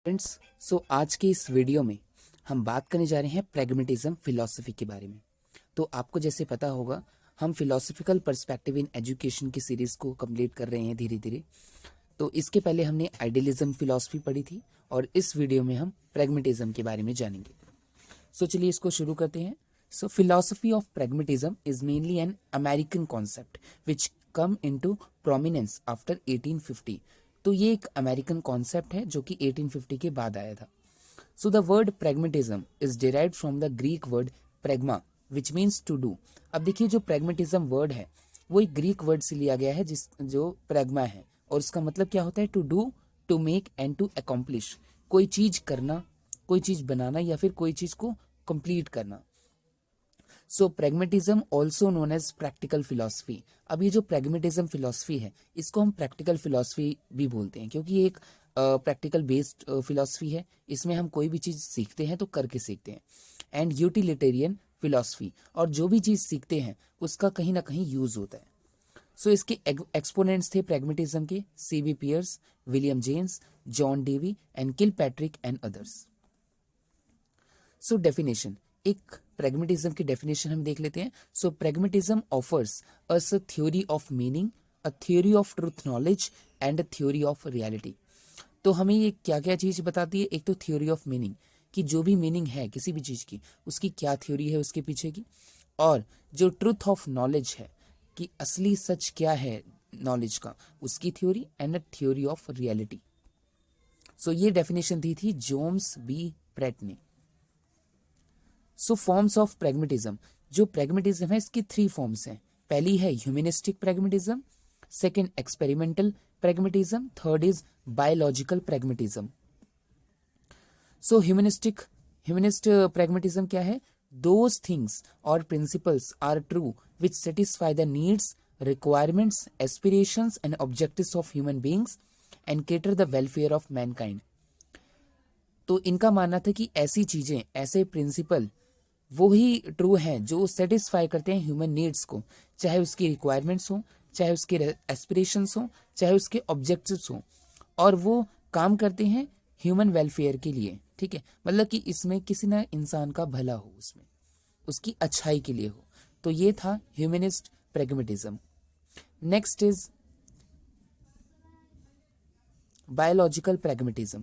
Friends, आज के इस वीडियो में हम बात करने जा रहे हैं प्रैग्मेटिज्म फिलॉसफी के बारे में। तो आपको जैसे पता होगा, हम फिलॉसफिकल पर्सपेक्टिव इन एजुकेशन की सीरीज को कंप्लीट कर रहे हैं धीरे धीरे। तो इसके पहले हमने आइडियलिज्म फिलॉसफी पढ़ी थी और इस वीडियो में हम प्रैग्मेटिज्म के बारे में जानेंगे। चलिए इसको शुरू करते हैं। Philosophy of pragmatism is mainly an American concept which come into prominence after 1850। तो ये एक अमेरिकन कॉन्सेप्ट है जो कि 1850 के बाद आया था। The word pragmatism is derived from the Greek word pragma which means to do. अब देखिए, जो प्रैग्मेटिज्म वर्ड है वो एक ग्रीक वर्ड से लिया गया है जो प्रैग्मा है, और इसका मतलब क्या होता है? To do, to make and to accomplish. कोई चीज करना, कोई चीज बनाना या फिर कोई चीज को कंप्लीट करना। Pragmatism also known as practical philosophy. अब ये जो प्रैग्मेटिज्म फिलॉसफी है इसको हम प्रैक्टिकल फिलॉसफी भी बोलते हैं, क्योंकि ये एक प्रैक्टिकल बेस्ड फिलॉसफी है। इसमें हम कोई भी चीज सीखते हैं तो करके सीखते हैं। एंड यूटिलिटेरियन फिलॉसफी, और जो भी चीज सीखते हैं उसका कहीं ना कहीं यूज होता है। इसके एक्सपोनेंट्स थे प्रैग्मेटिज्म के C.B. Peirce, William James, John Dewey and Kilpatrick and others. Definition, एक प्रैग्मेटिज्म की डेफिनेशन हम देख लेते हैं। Pragmatism offers us a theory of meaning, a theory of truth knowledge and a theory of reality. तो हमें ये क्या क्या चीज बताती है? एक तो थ्योरी ऑफ मीनिंग, कि जो भी मीनिंग है किसी भी चीज की उसकी क्या थ्योरी है उसके पीछे की, और जो ट्रूथ ऑफ नॉलेज है कि असली सच क्या है नॉलेज का, उसकी theory, and a theory of reality. ये डेफिनेशन दी थी जेम्स बी प्रेट ने। फॉर्म्स ऑफ प्रैग्मेटिज्म, जो प्रैग्मेटिज्म है इसकी 3 फॉर्म्स हैं। पहली है humanistic pragmatism, second experimental pragmatism, third is biological pragmatism. Humanist pragmatism क्या है? दोज थिंग्स और principles are true which satisfy the needs, requirements, aspirations and objectives of human beings and cater the welfare of mankind. तो इनका मानना था कि ऐसी चीजें, ऐसे प्रिंसिपल वो ही ट्रू हैं जो सेटिस्फाई करते हैं ह्यूमन नीड्स को, चाहे उसकी रिक्वायरमेंट्स हो, चाहे उसके एस्पिरेशंस हो, चाहे उसके ऑब्जेक्टिव्स हो, और वो काम करते हैं ह्यूमन वेलफेयर के लिए। ठीक है, मतलब कि इसमें किसी ना इंसान का भला हो, उसमें उसकी अच्छाई के लिए हो। तो ये था humanist pragmatism. Next is biological pragmatism.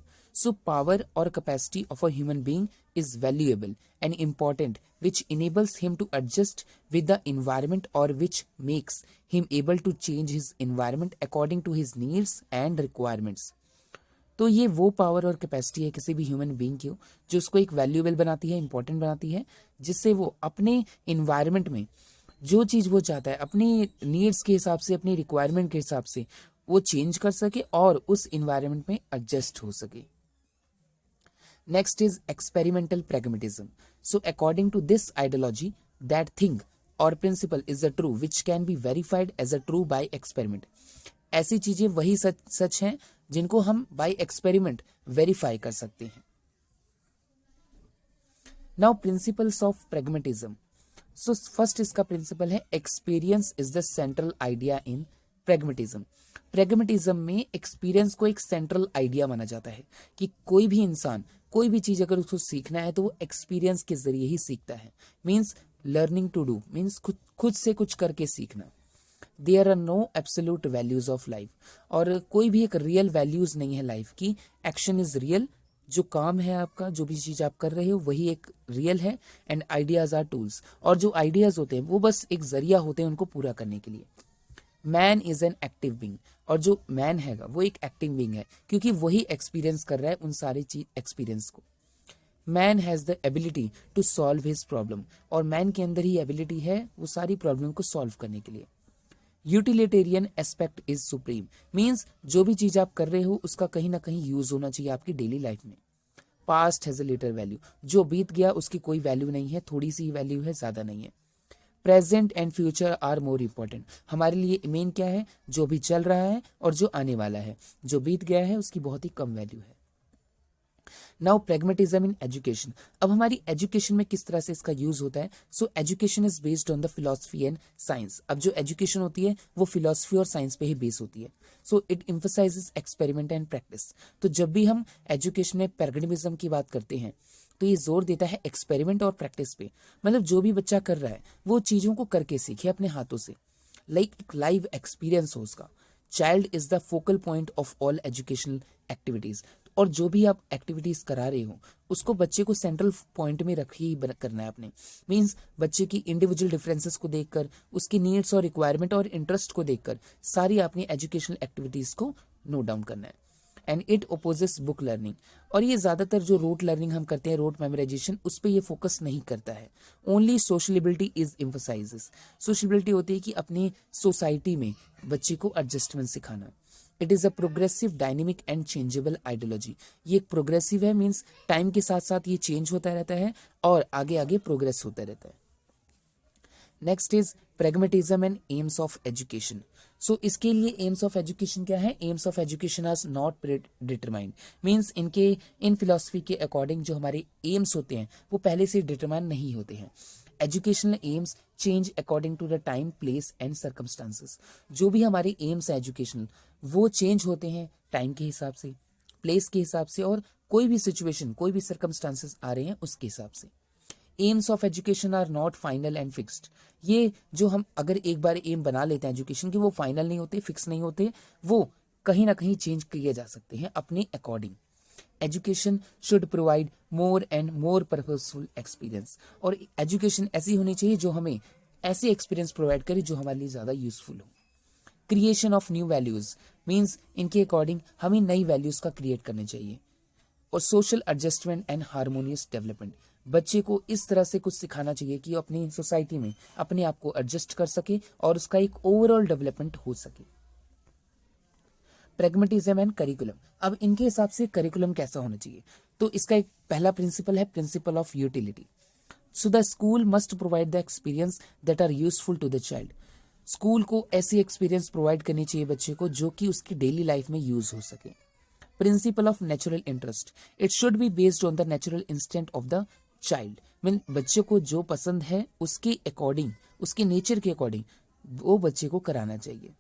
Power or capacity of a human being is valuable and important, which enables him to adjust with the environment or which makes him able to change his environment according to his needs and requirements. तो ये वो power और capacity है किसी भी human being की जो उसको एक वैल्यूएबल बनाती है, इंपॉर्टेंट बनाती है, जिससे वो अपने इन्वायरमेंट में जो चीज वो चाहता है, अपनी नीड्स के हिसाब से, अपनी रिक्वायरमेंट के हिसाब से वो चेंज कर सके और उस इन्वायरमेंट में एडजस्ट हो सके। Next is experimental pragmatism. According to this ideology, that thing or principle is a true which can be verified as a true by experiment. ऐसी चीजें वही सच हैं जिनको हम बाय एक्सपेरिमेंट वेरीफाई कर सकते हैं। Now principles of pragmatism. First इसका प्रिंसिपल है experience is the central idea in pragmatism. Pragmatism में एक्सपीरियंस को एक सेंट्रल आइडिया माना जाता है कि कोई भी इंसान कोई भी चीज अगर उसको सीखना है तो वो एक्सपीरियंस के जरिए ही सीखता है। Means learning to do, means खुद से कुछ करके सीखना। There are no absolute values of life, और कोई भी एक रियल वैल्यूज नहीं है लाइफ की। एक्शन इज रियल, जो काम है आपका, जो भी चीज आप कर रहे हो वही एक रियल है, एंड आइडियाज आर टूल्स, और जो आइडियाज होते हैं वो बस एक जरिया होते हैं उनको पूरा करने के लिए। Man is an active being, और जो मैन हैगा वो एक एक्टिव बीइंग है, क्योंकि वही एक्सपीरियंस कर रहा है उन सारी चीज एक्सपीरियंस को। Man has the ability to solve his problem, और मैन के अंदर ही एबिलिटी है वो सारी प्रॉब्लम को सॉल्व करने के लिए। Utilitarian aspect is supreme, means जो भी चीज आप कर रहे हो उसका कहीं ना कहीं यूज होना चाहिए आपकी डेली लाइफ में। Past has a little value, जो बीत गया उसकी कोई वैल्यू नहीं है, थोड़ी सी वैल्यू है, ज्यादा नहीं है। Present and future are more important, हमारे लिए मेन क्या है? जो भी चल रहा है और जो आने वाला है। जो बीत गया है उसकी बहुत ही कम वैल्यू है। नाउ प्रेगमेटिज्म इन एजुकेशन, अब हमारी एजुकेशन में किस तरह से इसका यूज होता है। So education is based on the philosophy and science, अब जो एजुकेशन होती है वो फिलोसफी और साइंस पे ही बेस होती है। So it emphasises experiment and practice, तो जब भी हम एजुकेशन में प्रेगमेटिज्म की बात करते हैं तो ये जोर देता है एक्सपेरिमेंट और प्रैक्टिस पे, मतलब जो भी बच्चा कर रहा है वो चीजों को करके सीखे अपने हाथों से, लाइक एक लाइव एक्सपीरियंस हो उसका। Child is the focal point of all educational activities, और जो भी आप एक्टिविटीज करा रहे हो उसको बच्चे को सेंट्रल पॉइंट में रख ही करना है अपने। मींस बच्चे की इंडिविजुअल डिफरेंसेस को देखकर, उसकी नीड्स और रिक्वायरमेंट और इंटरेस्ट को देखकर सारी अपनी एजुकेशनल एक्टिविटीज को नोट डाउन करना है। एंड इट ओपोजेस बुक लर्निंग, और ये ज्यादातर जो रोट लर्निंग हम करते हैं, रोट मेमोराइजेशन, उस पर ये फोकस नहीं करता है। ओनली सोशलिबिलिटी इज एम्फसाइजेस, सोशलिबिलिटी होती है कि अपनी सोसाइटी में बच्चे को एडजस्टमेंट सिखाना। It is a progressive dynamic and changeable ideology, ये एक प्रोग्रेसिव है, मीन्स टाइम के साथ साथ ये चेंज होता रहता है और आगे आगे प्रोग्रेस होता रहता है। Next is pragmatism and aims of education. So इसके लिए एम्स ऑफ एजुकेशन क्या है, aims of education are not determined, means इनके इन फिलोसफी के अकॉर्डिंग जो हमारे एम्स होते हैं वो पहले से डिटरमाइन नहीं होते हैं। Educational aims change according to the time, place and circumstances, जो भी हमारे एम्स है एजुकेशनल वो चेंज होते हैं टाइम के हिसाब से, प्लेस के हिसाब से, और कोई भी सिचुएशन, कोई भी सर्कमस्टांसेस आ रहे हैं उसके हिसाब से। Aims of education are not final and fixed, ये जो हम अगर एक बार एम बना लेते हैं एजुकेशन के, वो फाइनल नहीं होते, फिक्स नहीं होते, वो कहीं ना कहीं चेंज किए जा सकते हैं अपने according. Education should provide more and more purposeful experience, और एजुकेशन ऐसी होनी चाहिए जो हमें ऐसे एक्सपीरियंस प्रोवाइड करे जो हमारे लिए ज़्यादा यूजफुल हो। Creation of new values, means इनके अकॉर्डिंग हमें नई वैल्यूज का क्रिएट करने चाहिए। और social adjustment and harmonious development, बच्चे को इस तरह से कुछ सिखाना चाहिए कि अपनी सोसाइटी में अपने आप को एडजस्ट कर सके और उसका एक ओवरऑल डेवलपमेंट हो सके। प्रेगमेटिज्म एंड करिकुलम, अब इनके हिसाब से करिकुलम कैसा होना चाहिए, तो इसका एक पहला प्रिंसिपल है principle of utility. So the school must provide the experience that are useful to the child, school को ऐसी एक्सपीरियंस प्रोवाइड करनी चाहिए बच्चे को जो कि उसकी डेली लाइफ में यूज हो सके। Principle of natural interest, it should be based on the natural instant of the child, mean बच्चे को जो पसंद है उसके अकॉर्डिंग, उसके नेचर के अकॉर्डिंग वो बच्चे को कराना चाहिए।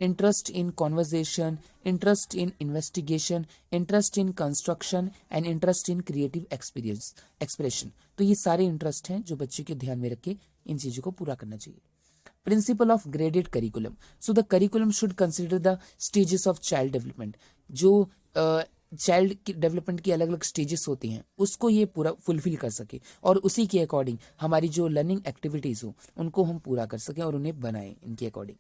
Interest in conversation, interest in investigation, interest in construction and interest in creative experience expression, तो ये सारे इंटरेस्ट हैं जो बच्चे के ध्यान में रख के इन चीजों को पूरा करना चाहिए। Principle of graded curriculum, so the curriculum should consider the stages of child development, जो चाइल्ड की डेवलपमेंट की अलग अलग स्टेजेस होती हैं उसको ये पूरा फुलफिल कर सके, और उसी के अकॉर्डिंग हमारी जो लर्निंग एक्टिविटीज हो उनको हम पूरा कर सकें और उन्हें बनाएं इनके according.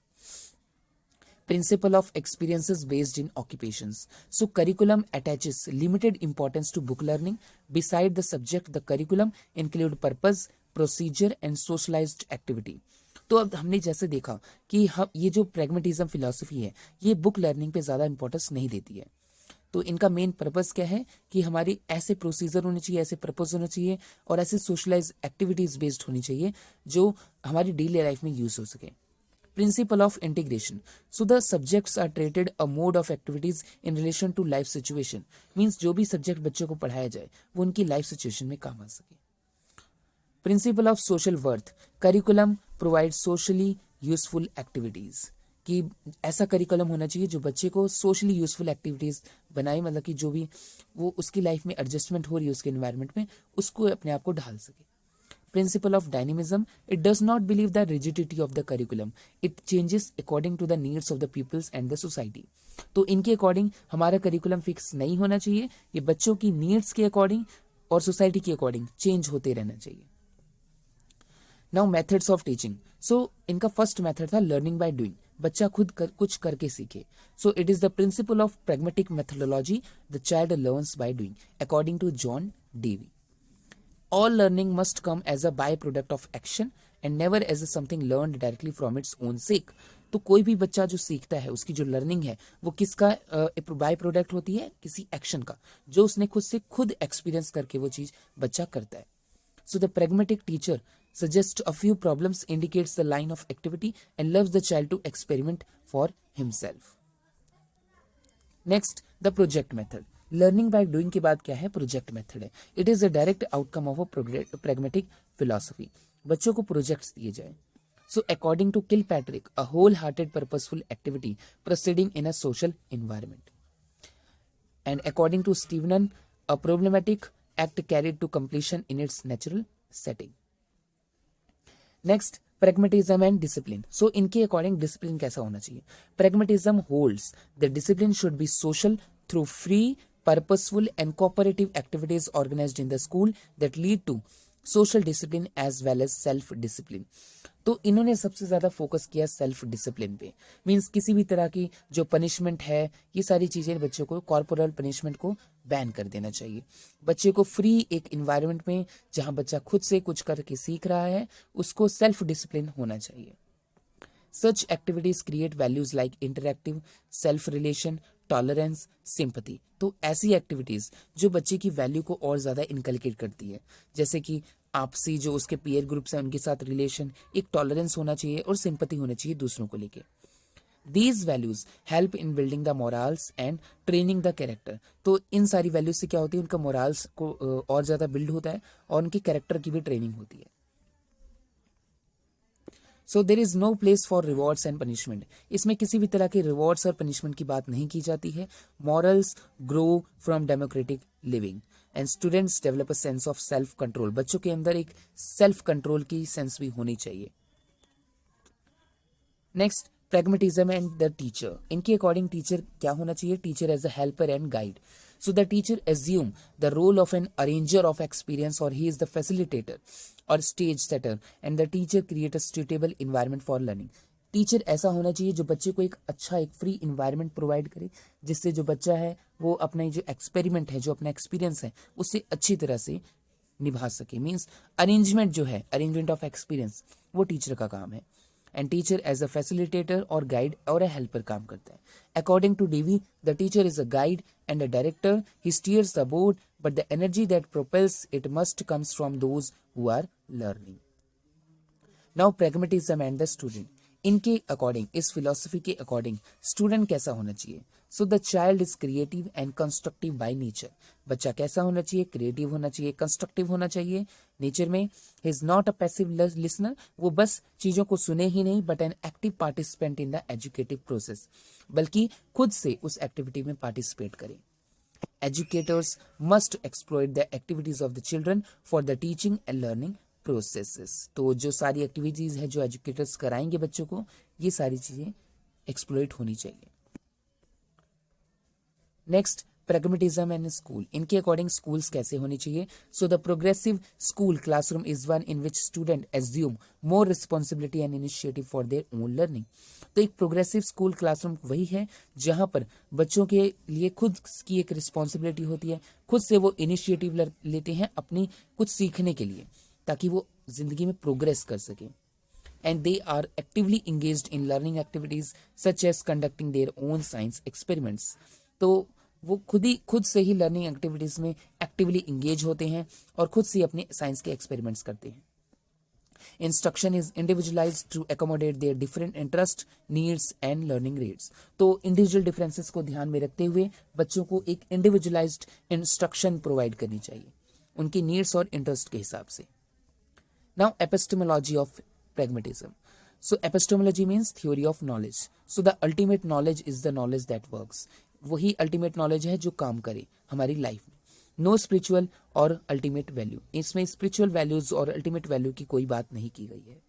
Principle of experiences based in occupations. So curriculum attaches limited importance to book learning. Beside the subject, the curriculum include purpose, procedure and socialized activity. तो अब हमने जैसे देखा कि हम ये जो प्रेगमेटिज्म फिलॉसफी है ये बुक लर्निंग पे ज़्यादा इंपॉर्टेंस नहीं देती है। तो इनका मेन पर्पस क्या है कि हमारी ऐसे प्रोसीजर होने चाहिए, ऐसे पर्पस होने चाहिए और ऐसे सोशलाइज एक्टिविटीज बेस्ड होनी चाहिए जो हमारी डेली लाइफ में यूज हो सके। Principle of integration. So the subjects are treated a mode of activities in relation to life situation. Means जो भी subject बच्चों को पढ़ाया जाए वो उनकी life situation में काम आ सके। Principle of social worth. Curriculum provides socially useful activities. कि ऐसा करिकुलम होना चाहिए जो बच्चे को सोशली यूजफुल एक्टिविटीज बनाए, मतलब कि जो भी वो उसकी लाइफ में एडजस्टमेंट हो रही है उसके एनवायरनमेंट में उसको अपने आप को ढाल सके। Principle of dynamism, it does not believe the rigidity of the curriculum, it changes according to the needs of the pupils and the society. तो इनके अकॉर्डिंग हमारा करिकुलम फिक्स नहीं होना चाहिए, ये बच्चों की नीड्स के अकॉर्डिंग और सोसाइटी के अकॉर्डिंग चेंज होते रहना चाहिए। Now methods of teaching, so इनका फर्स्ट मेथड था लर्निंग बाय डूइंग, बच्चा खुद कुछ करके सीखे। So it is the principle of pragmatic methodology, the child learns by doing according to John Dewey. All learning must come as a byproduct of action and never as a something learned directly from its own sake. तो कोई भी बच्चा जो सीखता है उसकी जो learning है वो किसका बाय प्रोडक्ट होती है, किसी एक्शन का जो उसने खुद से खुद एक्सपीरियंस करके वो चीज बच्चा करता है। So the pragmatic teacher suggests a few problems, indicates the line of activity and loves the child to experiment for himself. Next, the project method. Learning by doing के बाद क्या है, प्रोजेक्ट मेथड है। It is a direct outcome of a pragmatic philosophy. बच्चों को projects दिए जाए। So according to Kilpatrick, a wholehearted purposeful activity proceeding in a social environment. And according to Stevenon, a problematic act carried to completion in its natural setting. Next, pragmatism and discipline. So इनके according discipline कैसा होना चाहिए? Pragmatism holds that discipline should be social through free, purposeful and cooperative activities organized in the school that lead to social discipline as well as self discipline. तो इन्होंने सबसे ज्यादा focus किया self discipline पे। Means किसी भी तरह की जो पनिशमेंट है, ये सारी चीजें बच्चों को, कॉर्पोरल पनिशमेंट को बैन कर देना चाहिए। बच्चे को फ्री एक इन्वायरमेंट में जहां बच्चा खुद से कुछ करके सीख रहा है, उसको सेल्फ डिसिप्लिन होना चाहिए। Such activities create values like interactive, self-relation, tolerance, sympathy. तो ऐसी एक्टिविटीज जो बच्चे की वैल्यू को और ज्यादा इनकलकेट करती है, जैसे कि आपसी जो उसके पीयर ग्रुप्स हैं उनके साथ रिलेशन, एक टॉलरेंस होना चाहिए और सिंपथी होनी चाहिए दूसरों को लेके। These values help in building the morals and training the character। तो इन सारी वैल्यूज से क्या होती है, उनका मोरल्स को और ज्यादा बिल्ड होता है और उनकी कैरेक्टर की भी ट्रेनिंग होती है। So there is no place for rewards and punishment. इसमें किसी भी तरह के रिवॉर्ड्स और पनिशमेंट की बात नहीं की जाती है। Morals grow from democratic living and students develop a sense of self control. बच्चों के अंदर एक सेल्फ कंट्रोल की सेंस भी होनी चाहिए। Next, pragmatism and the teacher. इनके अकॉर्डिंग टीचर क्या होना चाहिए, teacher as a helper and guide. So the teacher assume the role of an arranger of experience, or he is the facilitator or stage setter, and the teacher create a suitable environment for learning। Teacher ऐसा होना चाहिए जो बच्चे को एक अच्छा, एक free environment provide करे, जिससे जो बच्चा है वो अपना जो एक्सपेरिमेंट है, जो अपना एक्सपीरियंस है, उससे अच्छी तरह से निभा सके। मीन्स अरेंजमेंट जो है, अरेंजमेंट ऑफ एक्सपीरियंस, वो टीचर का काम है। And teacher as a facilitator और गाइड और अ हेल्पर काम करता है। According to Dewey, the teacher is a guide and a director. He steers the boat, but the energy that propels it must comes from those who are learning. Now pragmatism and the student. इनके according, इस philosophy के according student कैसा होना चाहिए। So the child is creative and constructive by nature. बच्चा कैसा होना चाहिए, क्रिएटिव होना चाहिए, कंस्ट्रक्टिव होना चाहिए नेचर में। He is not a passive listener, वो बस चीजों को सुने ही नहीं, but an active participant in the educative process, बल्कि खुद से उस एक्टिविटी में पार्टिसिपेट करें। Educators must exploit the activities of the children for the teaching and learning processes। तो जो सारी एक्टिविटीज है जो एजुकेटर्स कराएंगे बच्चों को, ये सारी चीजें एक्सप्लोइट होनी चाहिए। Next, pragmatism and school. इनके अकॉर्डिंग स्कूल्स कैसे होनी चाहिए। So the progressive school classroom is one in which student assume more responsibility and initiative for their own learning. तो एक प्रोग्रेसिव स्कूल क्लासरूम वही है जहां पर बच्चों के लिए खुद की एक रिस्पॉन्सिबिलिटी होती है, खुद से वो इनिशिएटिव लेते हैं अपनी कुछ सीखने के लिए, ताकि वो जिंदगी में प्रोग्रेस कर सके। And they are actively engaged in learning activities such as conducting their own science experiments। तो वो खुद से ही लर्निंग एक्टिविटीज में एक्टिवली इंगेज होते हैं और खुद से अपने साइंस के एक्सपेरिमेंट्स करते हैं। Instruction is individualized to accommodate their different interest, needs and learning rates. तो इंडिविजुअल डिफरेंसेस को ध्यान में रखते हुए बच्चों को एक इंडिविजुअलाइज्ड इंस्ट्रक्शन प्रोवाइड करनी चाहिए उनकी नीड्स और इंटरेस्ट के हिसाब से। Now epistemology of pragmatism। So epistemology means theory of knowledge। So the ultimate knowledge is the knowledge that works। वही अल्टीमेट नॉलेज है जो काम करे हमारी लाइफ में। No spiritual or ultimate value, इसमें स्पिरिचुअल वैल्यूज और अल्टीमेट वैल्यू की कोई बात नहीं की गई है।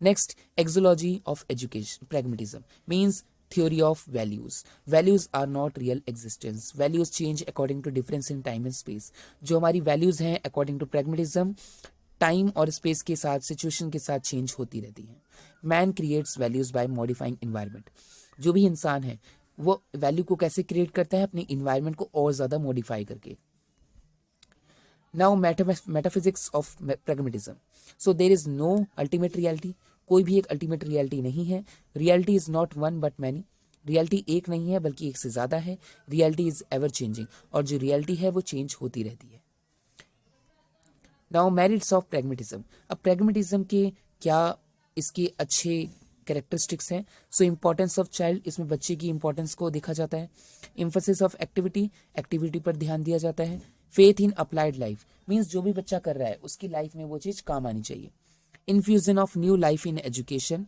Next, axiology of education. pragmatism means theory of values। values are not real existence। values change according to difference in time and space। जो हमारी वैल्यूज हैं अकॉर्डिंग टू pragmatism, टाइम और स्पेस के साथ, सिचुएशन के साथ चेंज होती रहती है। Man creates values by modifying environment. जो भी इंसान है वो वैल्यू को कैसे क्रिएट करता है, अपने इन्वायरमेंट को और ज्यादा मॉडिफाई करके। Now metaphysics of pragmatism। So there is no ultimate reality. कोई भी एक अल्टीमेट रियलिटी नहीं है। Reality is not one but many. Reality एक नहीं है बल्कि एक से ज्यादा है। रियलिटी इज एवर चेंजिंग, और जो रियलिटी है वो चेंज होती रहती है। Now merits of pragmatism। अब pragmatism के क्या इसके अच्छे कैरेक्टरिस्टिक्स है। सो इम्पोर्टेंस ऑफ चाइल्ड, इसमें बच्चे की इंपॉर्टेंस को देखा जाता है। एम्फेसिस ऑफ एक्टिविटी, एक्टिविटी पर ध्यान दिया जाता है। Faith in applied life, means जो भी बच्चा कर रहा है उसकी लाइफ में वो चीज काम आनी चाहिए। Infusion of new life in education,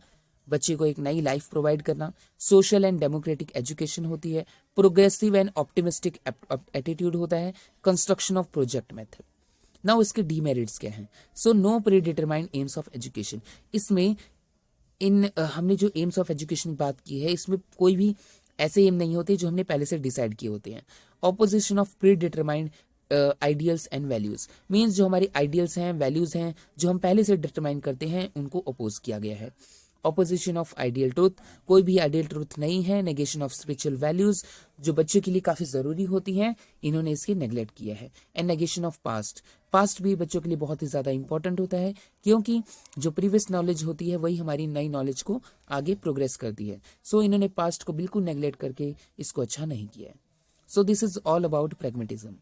बच्चे को एक नई लाइफ प्रोवाइड करना। सोशल एंड डेमोक्रेटिक एजुकेशन होती है। प्रोग्रेसिव एंड ऑप्टिमिस्टिक एटीट्यूड होता है। Construction of project method. Now इसके डीमेरिट्स क्या हैं? So no pre determined aims of education, इसमें हमने जो एम्स ऑफ एजुकेशन की बात की है इसमें कोई भी ऐसे एम नहीं होते जो हमने पहले से डिसाइड किए होते हैं। Opposition of pre determined ideals and values, means जो हमारी आइडियल्स हैं, वैल्यूज हैं, जो हम पहले से डिटरमाइन करते हैं उनको अपोज किया गया है। ऑपोजिशन ऑफ आइडियल ट्रूथ, कोई भी आइडियल ट्रूथ नहीं है। नेगेशन ऑफ स्पिरिचुअल वैल्यूज, जो बच्चों के लिए काफी जरूरी होती हैं, इन्होंने इसकी नेग्लेक्ट किया है। And negation of past, past भी बच्चों के लिए बहुत ही ज्यादा इंपॉर्टेंट होता है, क्योंकि जो प्रीवियस नॉलेज होती है वही हमारी नई नॉलेज को आगे प्रोग्रेस करती है। सो इन्होंने पास्ट को बिल्कुल नेग्लेक्ट करके इसको अच्छा नहीं किया है। So this is all about pragmatism.